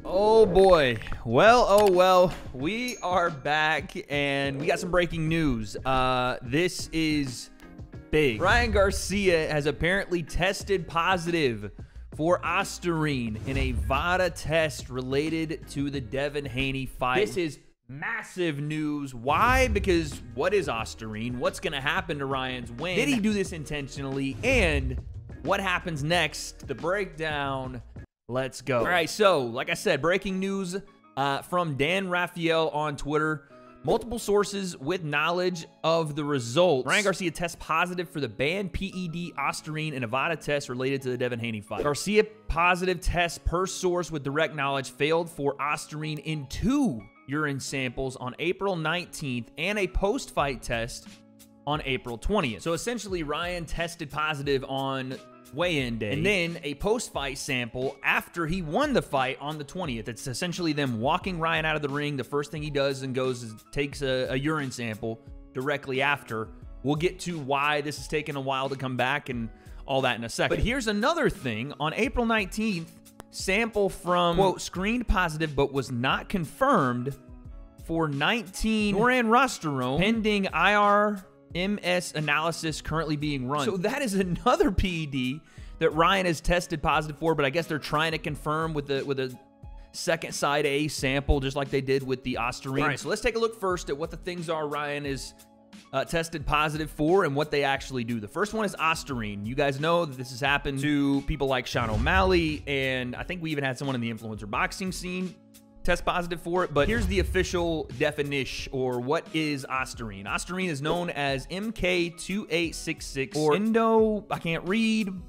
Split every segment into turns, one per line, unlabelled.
Oh boy. Well, oh well, we are back and we got some breaking news. This is big. Ryan Garcia has apparently tested positive for Osterine in a WA.D.E test related to the Devin Haney fight. This is massive news. Why? Because what is Osterine? What's going to happen to Ryan's win? Did he do this intentionally? And what happens next? The breakdown. Let's go. All right, so like I said, breaking news from Dan Raphael on Twitter. Multiple sources with knowledge of the results. Ryan Garcia tests positive for the banned PED Osterine in a WA.D.E test related to the Devin Haney fight. Garcia positive test per source with direct knowledge failed for Osterine in 2 urine samples on April 19th and a post-fight test on April 20th. So essentially, Ryan tested positive on weigh-in day, and then a post-fight sample after he won the fight on the 20th. It's essentially them walking Ryan out of the ring. The first thing he does and goes is takes a urine sample directly after. We'll get to why this is taking a while to come back and all that in a second. But here's another thing. On April 19th, sample from, quote, screened positive but was not confirmed for 19 noranrosterone pending IRMS analysis currently being run. So that is another PED that Ryan has tested positive for, but I guess they're trying to confirm with a second side A sample, just like they did with the Osterine. All right, so let's take a look first at what the things are Ryan is tested positive for and what they actually do. The first one is Osterine. You guys know that this has happened to people like Sean O'Malley, and I think we even had someone in the influencer boxing scene test positive for it, but here's the official definition, or what is Osterine. Osterine is known as MK2866 or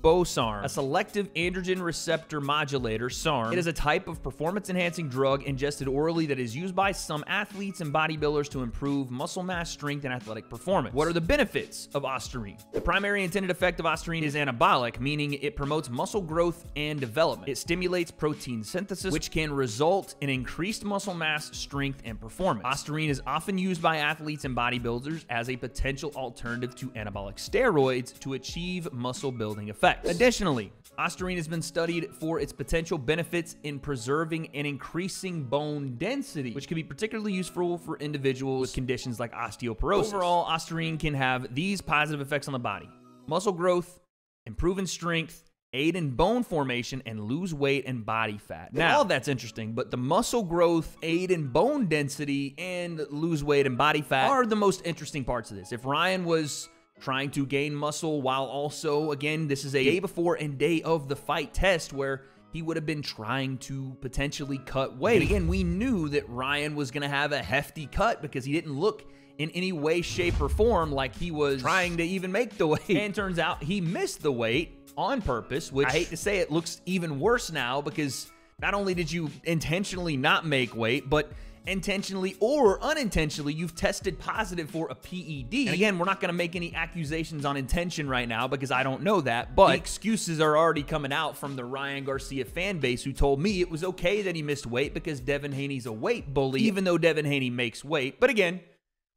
bosarm, a selective androgen receptor modulator, SARM. It is a type of performance-enhancing drug ingested orally that is used by some athletes and bodybuilders to improve muscle mass, strength, and athletic performance. What are the benefits of Osterine? The primary intended effect of Osterine is anabolic, meaning it promotes muscle growth and development. It stimulates protein synthesis, which can result in increased muscle mass, strength, and performance. Osterine is often used by athletes and bodybuilders as a potential alternative to anabolic steroids to achieve muscle building effects. Additionally, Osterine has been studied for its potential benefits in preserving and increasing bone density, which can be particularly useful for individuals with conditions like osteoporosis. Overall, Osterine can have these positive effects on the body: muscle growth, improve in strength, aid in bone formation, and lose weight and body fat. Now, all that's interesting, but the muscle growth, aid in bone density, and lose weight and body fat are the most interesting parts of this. If Ryan was trying to gain muscle while also, again, this is a day before and day of the fight test where he would have been trying to potentially cut weight. And again, we knew that Ryan was going to have a hefty cut because he didn't look in any way, shape, or form like he was trying to even make the weight. And turns out he missed the weight on purpose, which I hate to say it looks even worse now, because not only did you intentionally not make weight, but intentionally or unintentionally, you've tested positive for a PED. And again, we're not going to make any accusations on intention right now because I don't know that, but the excuses are already coming out from the Ryan Garcia fan base, who told me it was okay that he missed weight because Devin Haney's a weight bully, even though Devin Haney makes weight. But again,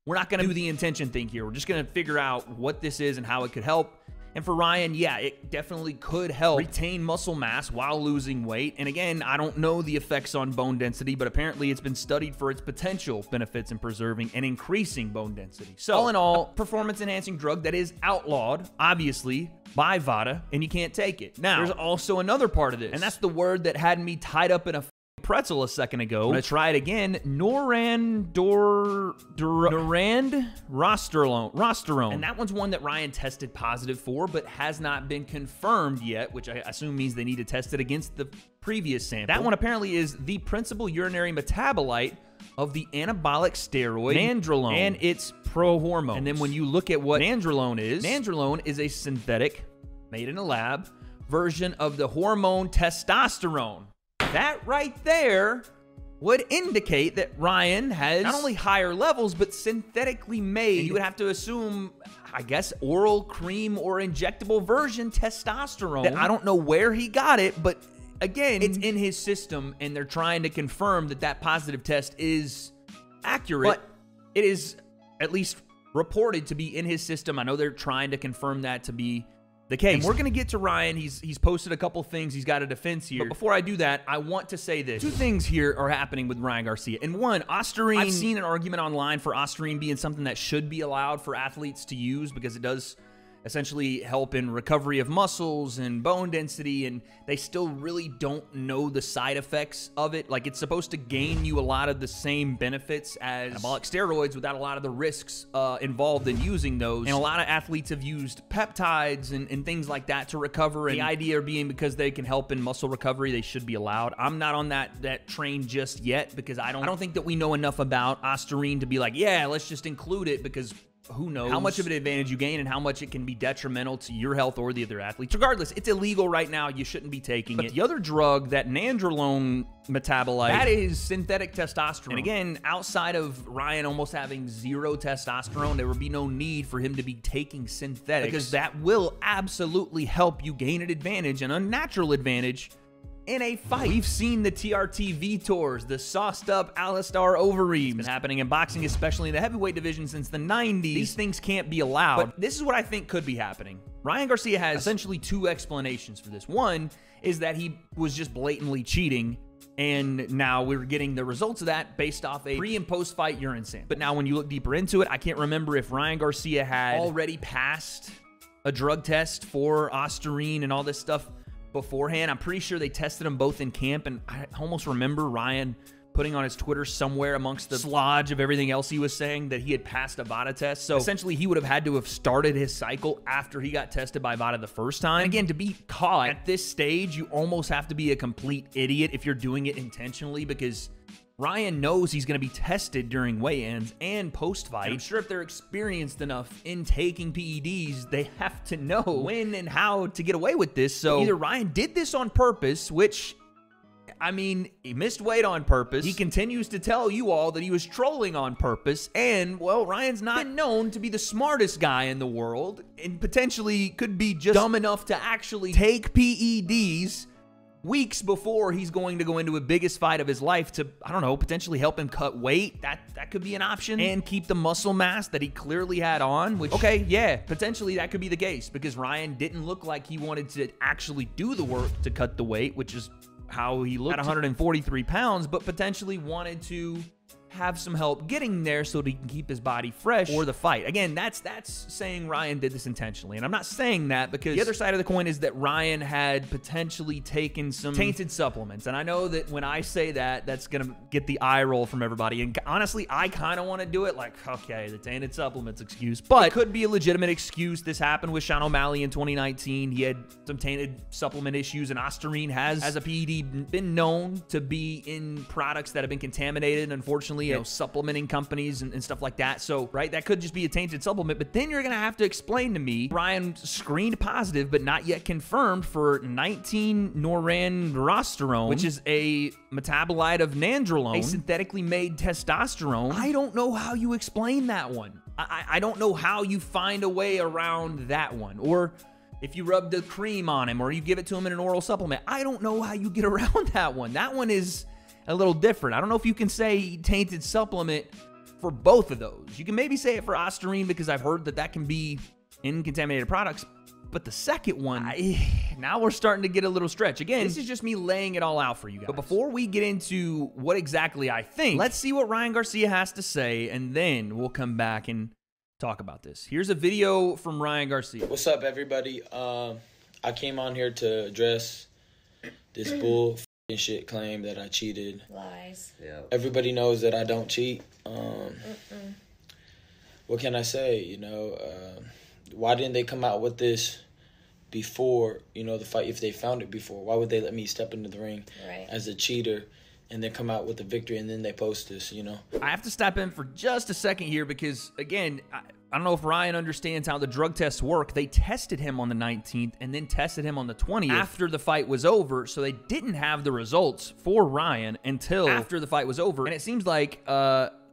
we're not going to do the intention thing here. We're just going to figure out what this is and how it could help. And for Ryan, yeah, it definitely could help retain muscle mass while losing weight. And again, I don't know the effects on bone density, but apparently it's been studied for its potential benefits in preserving and increasing bone density. So all in all, a performance-enhancing drug that is outlawed, obviously, by WA.D.E, and you can't take it. Now, there's also another part of this, and that's the word that had me tied up in a pretzel a second ago. I'm gonna try it again. Noranrosterone. And that one's one that Ryan tested positive for, but has not been confirmed yet, which I assume means they need to test it against the previous sample. That one apparently is the principal urinary metabolite of the anabolic steroid nandrolone and its prohormones. And then when you look at what nandrolone is a synthetic, made in a lab, version of the hormone testosterone. That right there would indicate that Ryan has not only higher levels, but synthetically made, and you would have to assume, I guess, oral cream or injectable version testosterone. That I don't know where he got it, but again, it's in his system, and they're trying to confirm that that positive test is accurate. But it is at least reported to be in his system. I know they're trying to confirm that to be the case. And we're going to get to Ryan. He's posted a couple things. He's got a defense here. But before I do that, I want to say this. 2 things here are happening with Ryan Garcia. And one, Ostarine. I've seen an argument online for Ostarine being something that should be allowed for athletes to use because it does essentially help in recovery of muscles and bone density, and they still really don't know the side effects of it. Like, it's supposed to gain you a lot of the same benefits as anabolic steroids without a lot of the risks involved in using those. And a lot of athletes have used peptides and things like that to recover, and the idea being because they can help in muscle recovery, they should be allowed. I'm not on that train just yet because I don't think that we know enough about Ostarine to be like, yeah, let's just include it, because who knows how much of an advantage you gain and how much it can be detrimental to your health or the other athletes. Regardless, it's illegal right now. You shouldn't be taking it. The other drug, that nandrolone metabolite, that is synthetic testosterone. And again, outside of Ryan almost having 0 testosterone, there would be no need for him to be taking synthetics, because that will absolutely help you gain an advantage, an unnatural advantage, in a fight. We've seen the TRT Vitors, the sauced up Alistar Overeem. It's been happening in boxing, especially in the heavyweight division, since the 90s. These things can't be allowed. But this is what I think could be happening. Ryan Garcia has essentially 2 explanations for this. One is that he was just blatantly cheating, and now we're getting the results of that based off a pre- and post-fight urine sample. But now when you look deeper into it, I can't remember if Ryan Garcia had already passed a drug test for Ostarine and all this stuff beforehand. I'm pretty sure they tested them both in camp, and I almost remember Ryan putting on his Twitter somewhere amongst the slodge of everything else he was saying that he had passed a W.A.D.E test. So essentially, he would have had to have started his cycle after he got tested by W.A.D.E the first time. And again, to be caught at this stage, you almost have to be a complete idiot if you're doing it intentionally, because Ryan knows he's going to be tested during weigh-ins and post-fight. I'm sure if they're experienced enough in taking PEDs, they have to know when and how to get away with this. So either Ryan did this on purpose, which, I mean, he missed weight on purpose. He continues to tell you all that he was trolling on purpose. And, well, Ryan's not known to be the smartest guy in the world, and potentially could be just dumb enough to actually take PEDs weeks before he's going to go into a biggest fight of his life to, I don't know, potentially help him cut weight. That could be an option. And keep the muscle mass that he clearly had on, which, okay, yeah, potentially that could be the case, because Ryan didn't look like he wanted to actually do the work to cut the weight, which is how he looked at 143 pounds, but potentially wanted to have some help getting there so that he can keep his body fresh for the fight. Again, that's saying Ryan did this intentionally, and I'm not saying that, because the other side of the coin is that Ryan had potentially taken some tainted supplements, and I know that when I say that, that's gonna get the eye roll from everybody, and honestly, I kind of want to do it like, okay, the tainted supplements excuse, but it could be a legitimate excuse. This happened with Sean O'Malley in 2019. He had some tainted supplement issues, and Ostarine has, as a PED, been known to be in products that have been contaminated, unfortunately, you know, supplementing companies and stuff like that. So, right, that could just be a tainted supplement, but then you're going to have to explain to me, Ryan screened positive, but not yet confirmed for 19-norandrosterone, which is a metabolite of nandrolone, a synthetically made testosterone. I don't know how you explain that one. I don't know how you find a way around that one. Or if you rub the cream on him, or you give it to him in an oral supplement, I don't know how you get around that one. That one is a little different. I don't know if you can say tainted supplement for both of those. You can maybe say it for Ostarine, because I've heard that that can be in contaminated products. But the second one, now we're starting to get a little stretch. Again, this is just me laying it all out for you guys. But before we get into what exactly I think, let's see what Ryan Garcia has to say, and then we'll come back and talk about this. Here's a video from Ryan Garcia.
What's up, everybody? I came on here to address this bull shit claim that I cheated.
Lies.
Yeah. Everybody knows that I don't cheat. What can I say? You know, why didn't they come out with this before, you know, the fight? If they found it before, why would they let me step into the ring as a cheater and then come out with the victory, and then they post this, you know?
I have to step in for just a second here, because, again, I don't know if Ryan understands how the drug tests work. They tested him on the 19th and then tested him on the 20th after the fight was over, so they didn't have the results for Ryan until after the fight was over. And it seems like,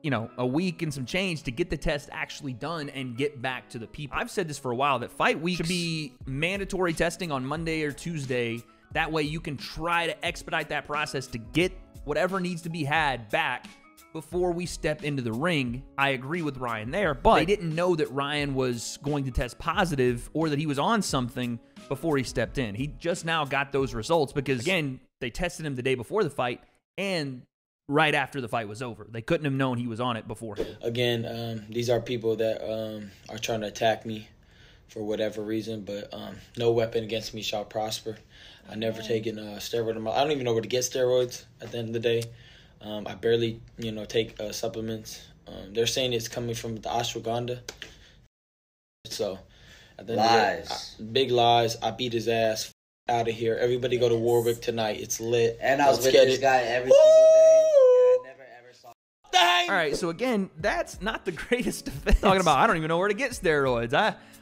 you know, a week and some change to get the test actually done and get back to the people. I've said this for a while, that fight weeks should be mandatory testing on Monday or Tuesday. That way you can try to expedite that process to get whatever needs to be had back before we stepped into the ring. I agree with Ryan there, but they didn't know that Ryan was going to test positive or that he was on something before he stepped in. He just now got those results because, again, they tested him the day before the fight and right after the fight was over. They couldn't have known he was on it beforehand.
Again, these are people that are trying to attack me for whatever reason, but no weapon against me shall prosper. I never taken steroid. I don't even know where to get steroids at the end of the day. I barely, take supplements. They're saying it's coming from the ashwagandha. So, at the end of the day, big lies. I beat his ass. Out of here. Everybody go to Warwick tonight. It's lit.
And I was with this guy every single day. And I never ever saw.
All right, so again, that's not the greatest defense. Talking about, I don't even know where to get steroids.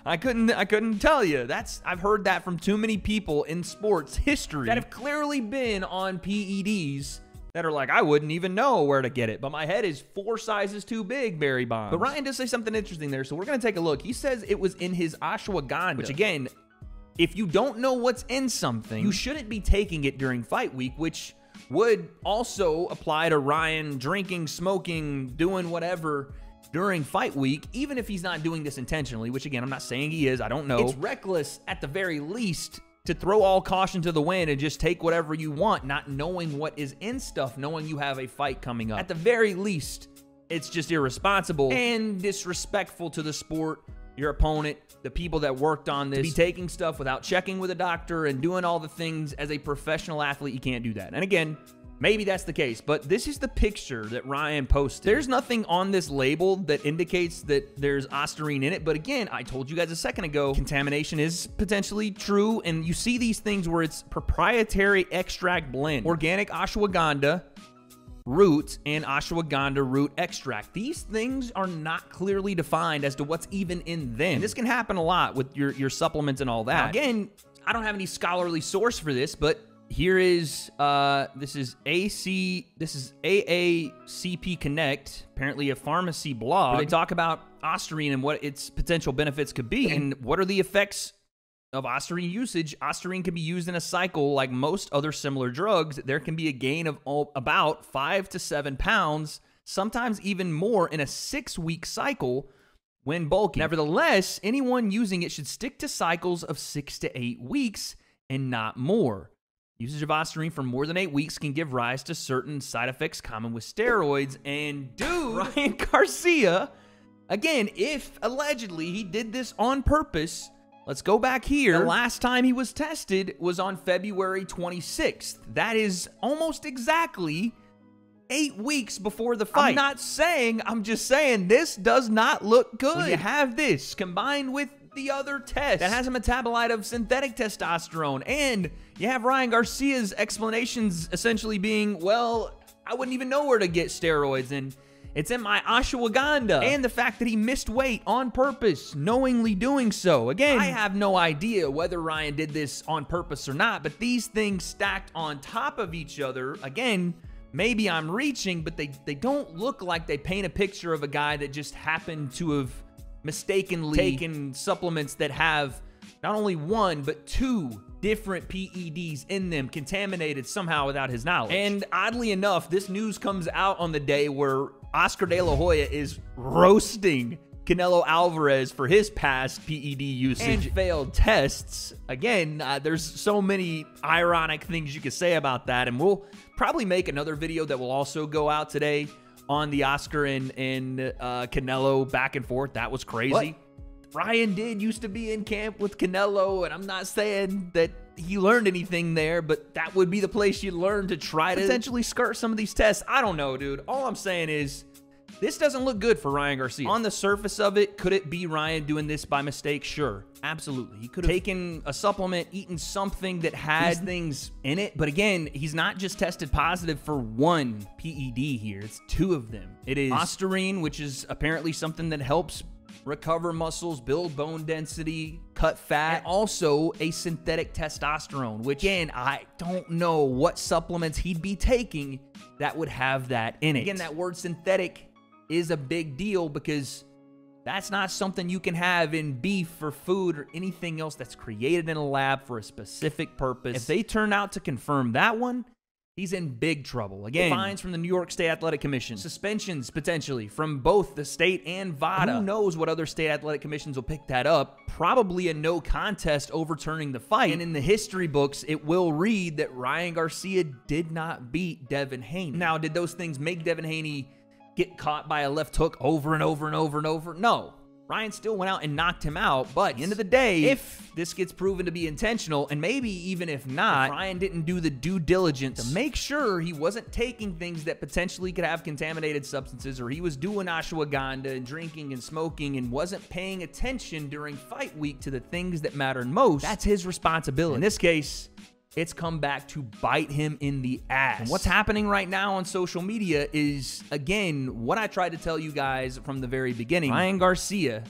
I couldn't tell you. I've heard that from too many people in sports history that have clearly been on PEDs that are like, I wouldn't even know where to get it, but my head is 4 sizes too big, Barry Bonds. But Ryan does say something interesting there, so we're going to take a look. He says it was in his ashwagandha, which again, if you don't know what's in something, you shouldn't be taking it during fight week, which would also apply to Ryan drinking, smoking, doing whatever during fight week, even if he's not doing this intentionally, which again, I'm not saying he is. I don't know. It's reckless at the very least to throw all caution to the wind and just take whatever you want, not knowing what is in stuff, knowing you have a fight coming up. At the very least, it's just irresponsible and disrespectful to the sport, your opponent, the people that worked on this, to be taking stuff without checking with a doctor and doing all the things as a professional athlete. You can't do that. And again, maybe that's the case, but this is the picture that Ryan posted. There's nothing on this label that indicates that there's ostarine in it, but again, I told you guys a second ago, contamination is potentially true, and you see these things where it's proprietary extract blend, organic ashwagandha root and ashwagandha root extract. These things are not clearly defined as to what's even in them. And this can happen a lot with your supplements and all that. Now, again, I don't have any scholarly source for this, but here is this is AACP Connect, apparently a pharmacy blog, where they talk about ostarine and what its potential benefits could be and what are the effects of ostarine usage. Ostarine can be used in a cycle like most other similar drugs. There can be a gain of about 5 to 7 pounds, sometimes even more in a 6-week cycle when bulking. Nevertheless, anyone using it should stick to cycles of 6 to 8 weeks and not more. Usage of ostarine for more than 8 weeks can give rise to certain side effects common with steroids. And dude, Ryan Garcia, again, if allegedly he did this on purpose, let's go back here. The last time he was tested was on February 26th. That is almost exactly 8 weeks before the fight. I'm just saying this does not look good. When you have this combined with the other test that has a metabolite of synthetic testosterone, and you have Ryan Garcia's explanations essentially being, well, I wouldn't even know where to get steroids, and it's in my ashwagandha, and the fact that he missed weight on purpose, knowingly doing so. Again, I have no idea whether Ryan did this on purpose or not, but these things stacked on top of each other, again, maybe I'm reaching, but they don't look like they paint a picture of a guy that just happened to have mistakenly taken supplements that have not only 1, but 2 different PEDs in them, contaminated somehow without his knowledge. And oddly enough, this news comes out on the day where Oscar De La Hoya is roasting Canelo Alvarez for his past PED usage and failed tests. Again, there's so many ironic things you could say about that, and we'll probably make another video that will also go out today on the Oscar and Canelo back and forth. That was crazy. But Ryan did used to be in camp with Canelo, and I'm not saying that he learned anything there, but that would be the place you learn to try to potentially skirt some of these tests. I don't know, dude. All I'm saying is this doesn't look good for Ryan Garcia. On the surface of it, could it be Ryan doing this by mistake? Sure, absolutely. He could have taken a supplement, eaten something that had things in it. But again, he's not just tested positive for 1 PED here. It's 2 of them. It is ostarine, which is apparently something that helps recover muscles, build bone density, cut fat, and also a synthetic testosterone, which again, I don't know what supplements he'd be taking that would have that in it. Again, that word synthetic is a big deal because that's not something you can have in beef or food or anything else that's created in a lab for a specific purpose. If they turn out to confirm that one, he's in big trouble. Again, fines from the New York State Athletic Commission, suspensions potentially from both the state and W.A.D.E. Who knows what other state athletic commissions will pick that up? Probably a no contest overturning the fight. And in the history books, it will read that Ryan Garcia did not beat Devin Haney. Now, did those things make Devin Haney get caught by a left hook over and over and over and over? No. Ryan still went out and knocked him out, but at the end of the day, if this gets proven to be intentional, and maybe even if not, if Ryan didn't do the due diligence to make sure he wasn't taking things that potentially could have contaminated substances, or he was doing ashwagandha and drinking and smoking and wasn't paying attention during fight week to the things that mattered most, that's his responsibility. In this case, it's come back to bite him in the ass. And what's happening right now on social media is, again, what I tried to tell you guys from the very beginning. Ryan Garcia,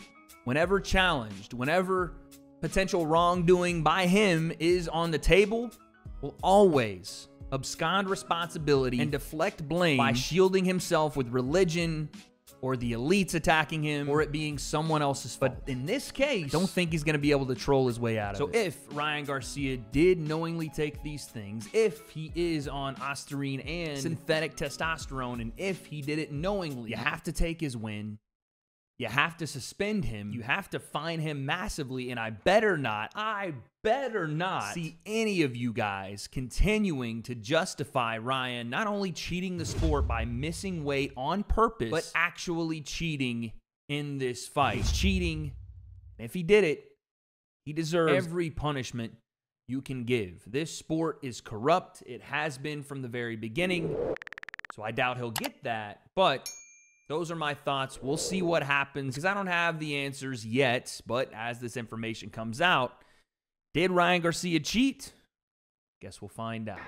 whenever challenged, whenever potential wrongdoing by him is on the table, will always abscond responsibility and deflect blame by shielding himself with religion, or the elites attacking him, or it being someone else's fault. But in this case, I don't think he's going to be able to troll his way out of it. So if Ryan Garcia did knowingly take these things, if he is on ostarine and synthetic testosterone, and if he did it knowingly, you have to take his win. You have to suspend him. You have to fine him massively, and I better not see any of you guys continuing to justify Ryan not only cheating the sport by missing weight on purpose, but actually cheating in this fight. He's cheating, and if he did it, he deserves every punishment you can give. This sport is corrupt. It has been from the very beginning, so I doubt he'll get that, but those are my thoughts. We'll see what happens, because I don't have the answers yet, but as this information comes out, did Ryan Garcia cheat? Guess we'll find out.